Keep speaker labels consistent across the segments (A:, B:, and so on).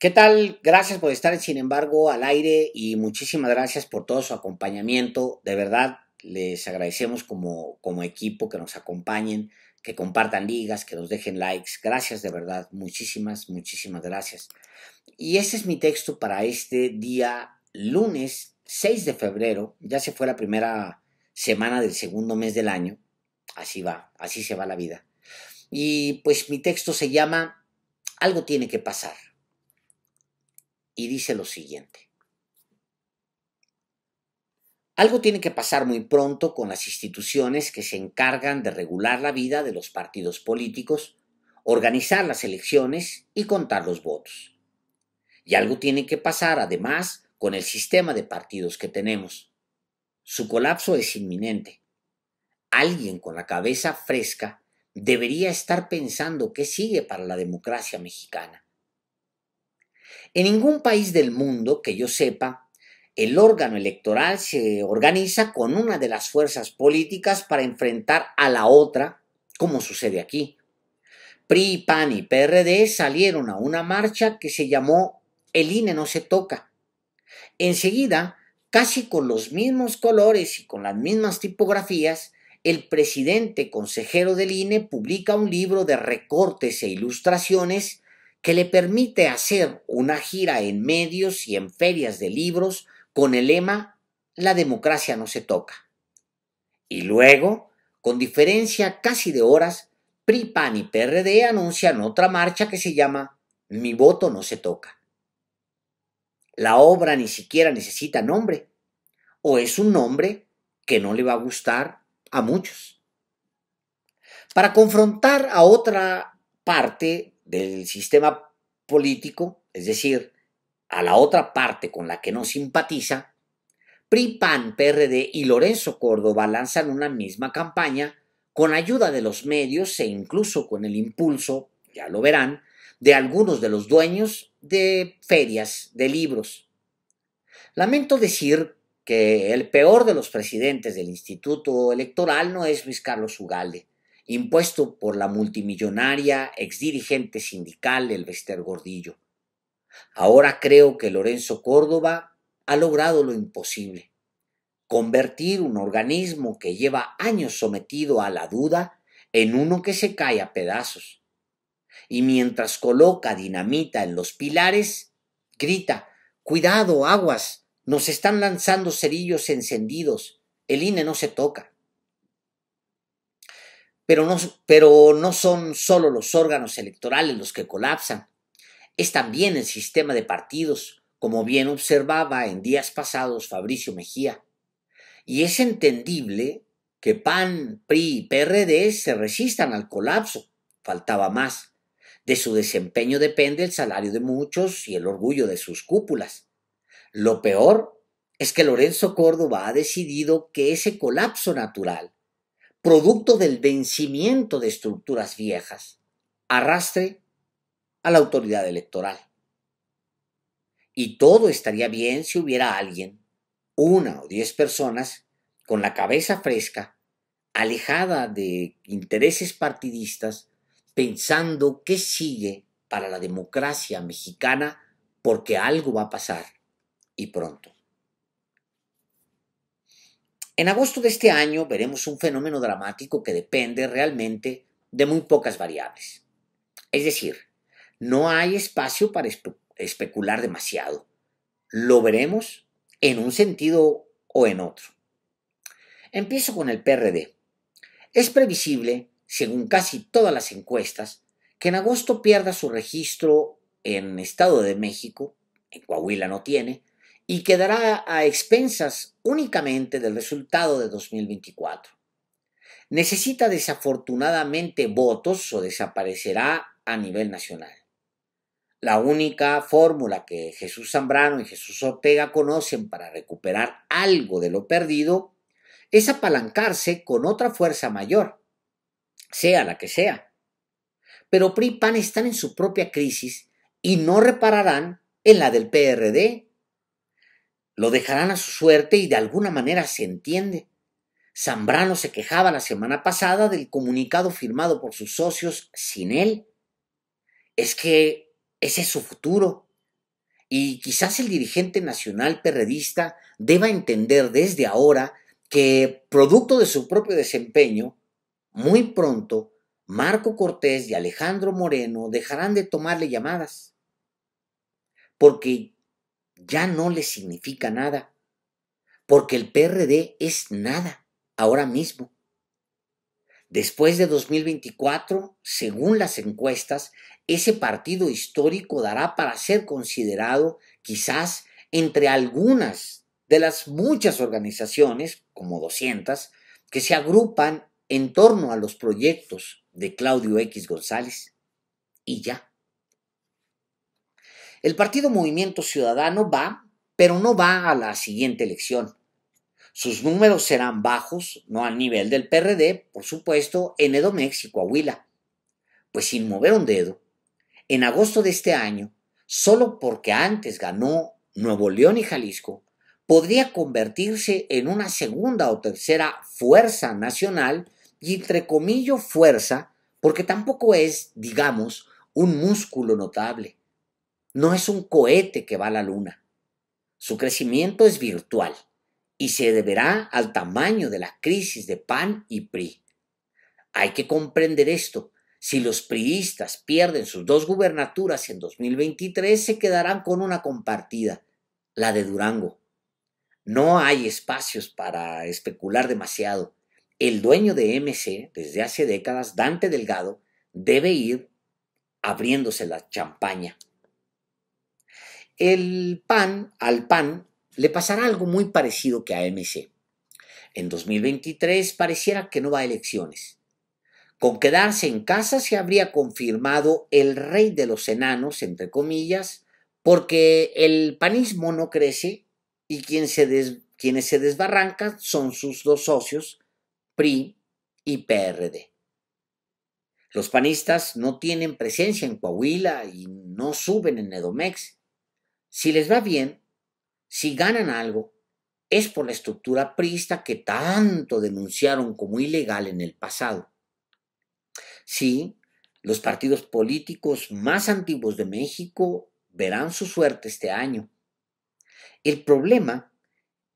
A: ¿Qué tal? Gracias por estar, sin embargo, al aire y muchísimas gracias por todo su acompañamiento. De verdad, les agradecemos como equipo que nos acompañen, que compartan ligas, que nos dejen likes. Gracias, de verdad. Muchísimas gracias. Y ese es mi texto para este día, lunes 6 de febrero. Ya se fue la primera semana del segundo mes del año. Así va, así se va la vida. Y pues mi texto se llama Algo tiene que pasar. Y dice lo siguiente. Algo tiene que pasar muy pronto con las instituciones que se encargan de regular la vida de los partidos políticos, organizar las elecciones y contar los votos. Y algo tiene que pasar, además, con el sistema de partidos que tenemos. Su colapso es inminente. Alguien con la cabeza fresca debería estar pensando qué sigue para la democracia mexicana. En ningún país del mundo que yo sepa, el órgano electoral se organiza con una de las fuerzas políticas para enfrentar a la otra, como sucede aquí. PRI, PAN y PRD salieron a una marcha que se llamó El INE no se toca. Enseguida, casi con los mismos colores y con las mismas tipografías, el presidente consejero del INE publica un libro de recortes e ilustraciones que le permite hacer una gira en medios y en ferias de libros con el lema La democracia no se toca. Y luego, con diferencia casi de horas, PRI, PAN y PRD anuncian otra marcha que se llama Mi voto no se toca. La obra ni siquiera necesita nombre, o es un nombre que no le va a gustar a muchos. Para confrontar a otra parte del sistema político, es decir, a la otra parte con la que no simpatiza, PRI, PAN, PRD y Lorenzo Córdoba lanzan una misma campaña con ayuda de los medios e incluso con el impulso, ya lo verán, de algunos de los dueños de ferias de libros. Lamento decir que el peor de los presidentes del Instituto Electoral no es Luis Carlos Ugalde, impuesto por la multimillonaria exdirigente sindical Elvester Gordillo. Ahora creo que Lorenzo Córdoba ha logrado lo imposible: convertir un organismo que lleva años sometido a la duda en uno que se cae a pedazos. Y mientras coloca dinamita en los pilares, grita: ¡Cuidado, aguas! Nos están lanzando cerillos encendidos. El INE no se toca. Pero no son solo los órganos electorales los que colapsan. Es también el sistema de partidos, como bien observaba en días pasados Fabricio Mejía. Y es entendible que PAN, PRI y PRD se resistan al colapso. Faltaba más. De su desempeño depende el salario de muchos y el orgullo de sus cúpulas. Lo peor es que Lorenzo Córdoba ha decidido que ese colapso natural, producto del vencimiento de estructuras viejas, arrastre a la autoridad electoral. Y todo estaría bien si hubiera alguien, 1 o 10 personas, con la cabeza fresca, alejada de intereses partidistas, pensando qué sigue para la democracia mexicana, porque algo va a pasar, y pronto. En agosto de este año veremos un fenómeno dramático que depende realmente de muy pocas variables. Es decir, no hay espacio para especular demasiado. Lo veremos en un sentido o en otro. Empiezo con el PRD. Es previsible, según casi todas las encuestas, que en agosto pierda su registro en Estado de México, en Coahuila no tiene, y quedará a expensas únicamente del resultado de 2024. Necesita desafortunadamente votos o desaparecerá a nivel nacional. La única fórmula que Jesús Zambrano y Jesús Ortega conocen para recuperar algo de lo perdido es apalancarse con otra fuerza mayor, sea la que sea. Pero PRI y PAN están en su propia crisis y no repararán en la del PRD. Lo dejarán a su suerte y de alguna manera se entiende. Zambrano se quejaba la semana pasada del comunicado firmado por sus socios sin él. Es que ese es su futuro. Y quizás el dirigente nacional perredista deba entender desde ahora que, producto de su propio desempeño, muy pronto Marco Cortés y Alejandro Moreno dejarán de tomarle llamadas, porque ya no les significa nada, porque el PRD es nada ahora mismo. Después de 2024, según las encuestas, ese partido histórico dará para ser considerado quizás entre algunas de las muchas organizaciones, como 200, que se agrupan en torno a los proyectos de Claudio X González. Y ya. El partido Movimiento Ciudadano va, pero no va a la siguiente elección. Sus números serán bajos, no al nivel del PRD, por supuesto, en Edomex y Coahuila. Pues sin mover un dedo, en agosto de este año, solo porque antes ganó Nuevo León y Jalisco, podría convertirse en una segunda o tercera fuerza nacional, y entre comillas fuerza, porque tampoco es, digamos, un músculo notable. No es un cohete que va a la luna. Su crecimiento es virtual y se deberá al tamaño de la crisis de PAN y PRI. Hay que comprender esto. Si los priistas pierden sus 2 gubernaturas en 2023, se quedarán con una compartida, la de Durango. No hay espacios para especular demasiado. El dueño de MC, desde hace décadas, Dante Delgado, debe ir abriéndose la champaña. Al PAN le pasará algo muy parecido que a MC. En 2023 pareciera que no va a elecciones. Con quedarse en casa se habría confirmado el rey de los enanos, entre comillas, porque el panismo no crece y quienes se desbarrancan son sus 2 socios, PRI y PRD. Los panistas no tienen presencia en Coahuila y no suben en Edomex. Si les va bien, si ganan algo, es por la estructura priista que tanto denunciaron como ilegal en el pasado. Sí, los partidos políticos más antiguos de México verán su suerte este año. El problema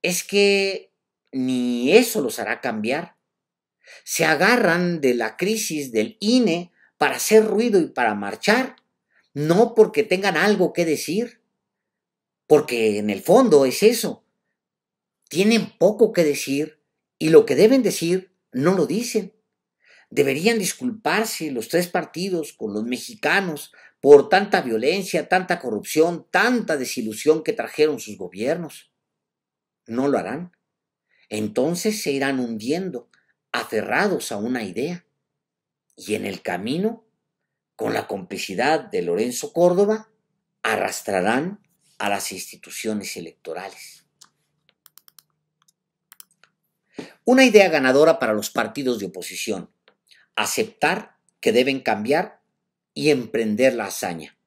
A: es que ni eso los hará cambiar. Se agarran de la crisis del INE para hacer ruido y para marchar, no porque tengan algo que decir, porque en el fondo es eso. Tienen poco que decir y lo que deben decir no lo dicen. Deberían disculparse los 3 partidos con los mexicanos por tanta violencia, tanta corrupción, tanta desilusión que trajeron sus gobiernos. No lo harán. Entonces se irán hundiendo, aferrados a una idea. Y en el camino, con la complicidad de Lorenzo Córdoba, arrastrarán a las instituciones electorales. Una idea ganadora para los partidos de oposición: aceptar que deben cambiar y emprender la hazaña.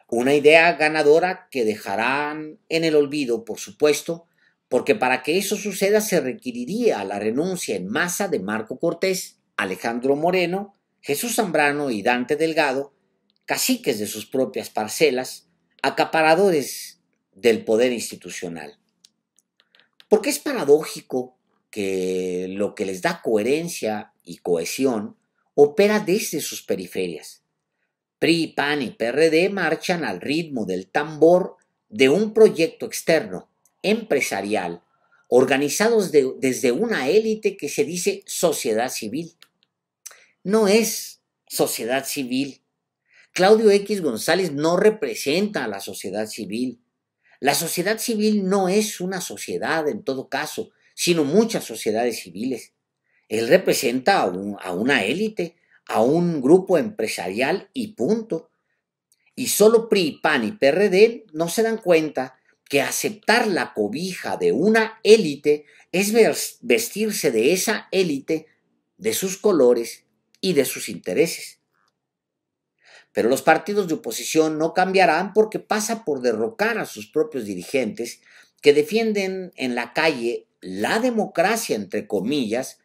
A: Una idea ganadora que dejarán en el olvido, por supuesto, porque para que eso suceda se requeriría la renuncia en masa de Marco Cortés, Alejandro Moreno, Jesús Zambrano y Dante Delgado, caciques de sus propias parcelas, acaparadores del poder institucional. Porque es paradójico que lo que les da coherencia y cohesión opera desde sus periferias. PRI, PAN y PRD marchan al ritmo del tambor de un proyecto externo, empresarial, organizados desde una élite que se dice sociedad civil. No es sociedad civil. Claudio X González no representa a la sociedad civil. La sociedad civil no es una sociedad en todo caso, sino muchas sociedades civiles. Él representa a una élite, a un grupo empresarial y punto. Y solo PRI, PAN y PRD no se dan cuenta que aceptar la cobija de una élite es vestirse de esa élite, de sus colores y de sus intereses. Pero los partidos de oposición no cambiarán porque pasa por derrocar a sus propios dirigentes que defienden en la calle la democracia, entre comillas,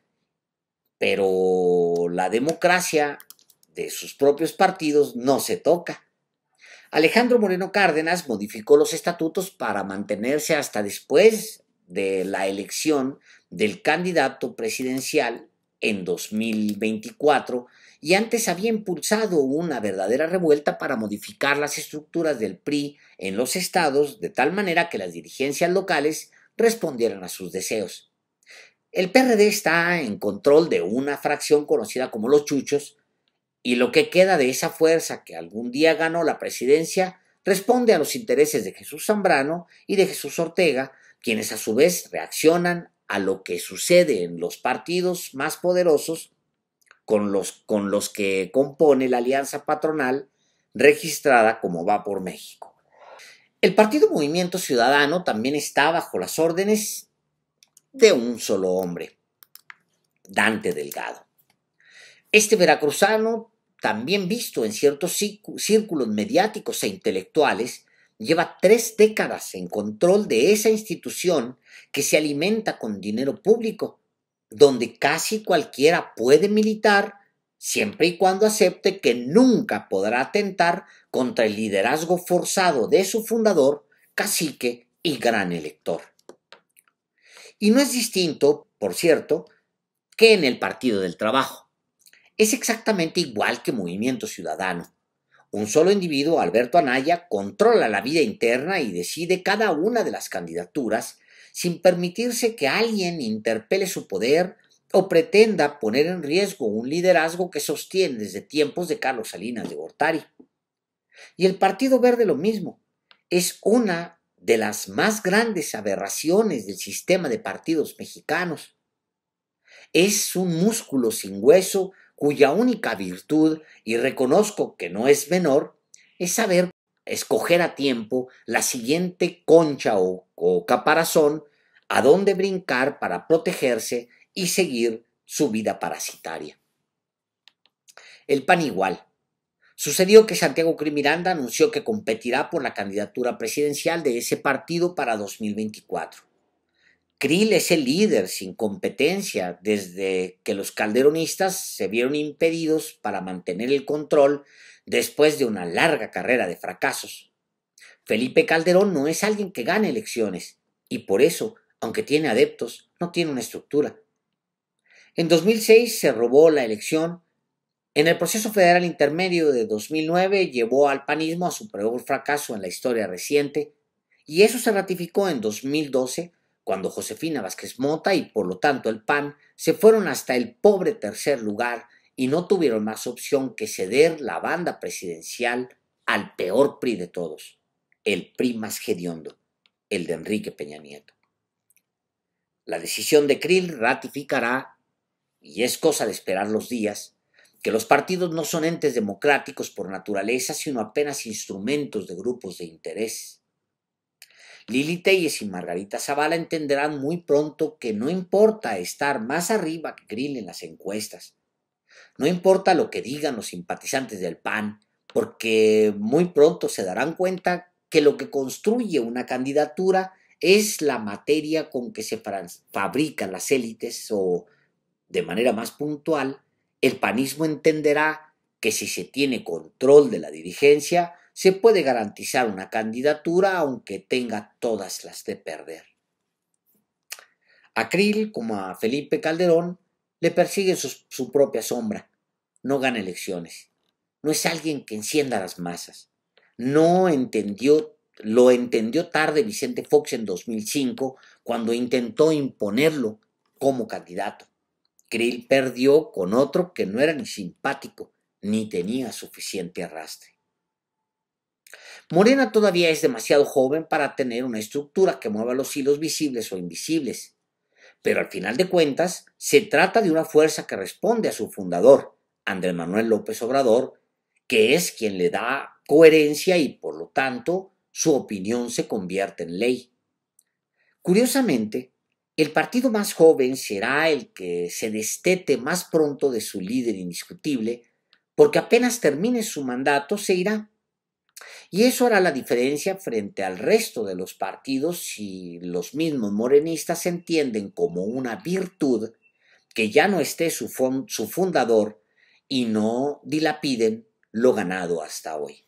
A: pero la democracia de sus propios partidos no se toca. Alejandro Moreno Cárdenas modificó los estatutos para mantenerse hasta después de la elección del candidato presidencial en 2024 y antes había impulsado una verdadera revuelta para modificar las estructuras del PRI en los estados de tal manera que las dirigencias locales respondieran a sus deseos. El PRD está en control de una fracción conocida como los Chuchos, y lo que queda de esa fuerza que algún día ganó la presidencia responde a los intereses de Jesús Zambrano y de Jesús Ortega, quienes a su vez reaccionan a lo que sucede en los partidos más poderosos con los que compone la alianza patronal registrada como Va por México. El partido Movimiento Ciudadano también está bajo las órdenes de un solo hombre, Dante Delgado. Este veracruzano, también visto en ciertos círculos mediáticos e intelectuales, lleva 3 décadas en control de esa institución que se alimenta con dinero público, donde casi cualquiera puede militar siempre y cuando acepte que nunca podrá atentar contra el liderazgo forzado de su fundador, cacique y gran elector. Y no es distinto, por cierto, que en el Partido del Trabajo. Es exactamente igual que Movimiento Ciudadano. Un solo individuo, Alberto Anaya, controla la vida interna y decide cada una de las candidaturas sin permitirse que alguien interpele su poder o pretenda poner en riesgo un liderazgo que sostiene desde tiempos de Carlos Salinas de Gortari. Y el Partido Verde lo mismo. Es una de las más grandes aberraciones del sistema de partidos mexicanos. Es un músculo sin hueso cuya única virtud, y reconozco que no es menor, es saber escoger a tiempo la siguiente concha o caparazón a dónde brincar para protegerse y seguir su vida parasitaria. El PAN igual. Sucedió que Santiago Krill Miranda anunció que competirá por la candidatura presidencial de ese partido para 2024. Krill es el líder sin competencia desde que los calderonistas se vieron impedidos para mantener el control después de una larga carrera de fracasos. Felipe Calderón no es alguien que gane elecciones y por eso, aunque tiene adeptos, no tiene una estructura. En 2006 se robó la elección. En el proceso federal intermedio de 2009 llevó al panismo a su peor fracaso en la historia reciente y eso se ratificó en 2012 cuando Josefina Vázquez Mota y por lo tanto el PAN se fueron hasta el pobre tercer lugar y no tuvieron más opción que ceder la banda presidencial al peor PRI de todos, el PRI más hediondo, el de Enrique Peña Nieto. La decisión de Krill ratificará, y es cosa de esperar los días, que los partidos no son entes democráticos por naturaleza, sino apenas instrumentos de grupos de interés. Lili Téllez y Margarita Zavala entenderán muy pronto que no importa estar más arriba que Krill en las encuestas. No importa lo que digan los simpatizantes del PAN, porque muy pronto se darán cuenta que lo que construye una candidatura es la materia con que se fabrican las élites o, de manera más puntual, el panismo entenderá que si se tiene control de la dirigencia, se puede garantizar una candidatura aunque tenga todas las de perder. A Krill, como a Felipe Calderón, le persigue su propia sombra. No gana elecciones. No es alguien que encienda las masas. Lo entendió tarde Vicente Fox en 2005 cuando intentó imponerlo como candidato. Krill perdió con otro que no era ni simpático ni tenía suficiente arrastre. Morena todavía es demasiado joven para tener una estructura que mueva los hilos visibles o invisibles, pero al final de cuentas se trata de una fuerza que responde a su fundador, Andrés Manuel López Obrador, que es quien le da coherencia y por lo tanto su opinión se convierte en ley. Curiosamente, el partido más joven será el que se destete más pronto de su líder indiscutible, porque apenas termine su mandato se irá. Y eso hará la diferencia frente al resto de los partidos si los mismos morenistas entienden como una virtud que ya no esté su fundador y no dilapiden lo ganado hasta hoy.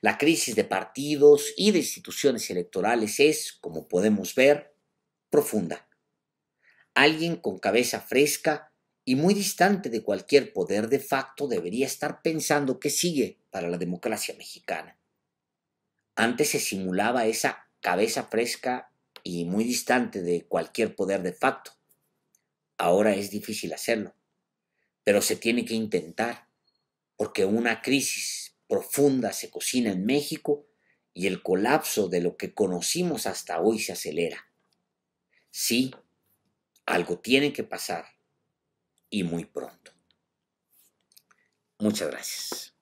A: La crisis de partidos y de instituciones electorales es, como podemos ver, profunda. Alguien con cabeza fresca y muy distante de cualquier poder de facto debería estar pensando qué sigue para la democracia mexicana. Antes se simulaba esa cabeza fresca y muy distante de cualquier poder de facto. Ahora es difícil hacerlo, pero se tiene que intentar, porque una crisis profunda se cocina en México y el colapso de lo que conocimos hasta hoy se acelera. Sí, algo tiene que pasar y muy pronto. Muchas gracias.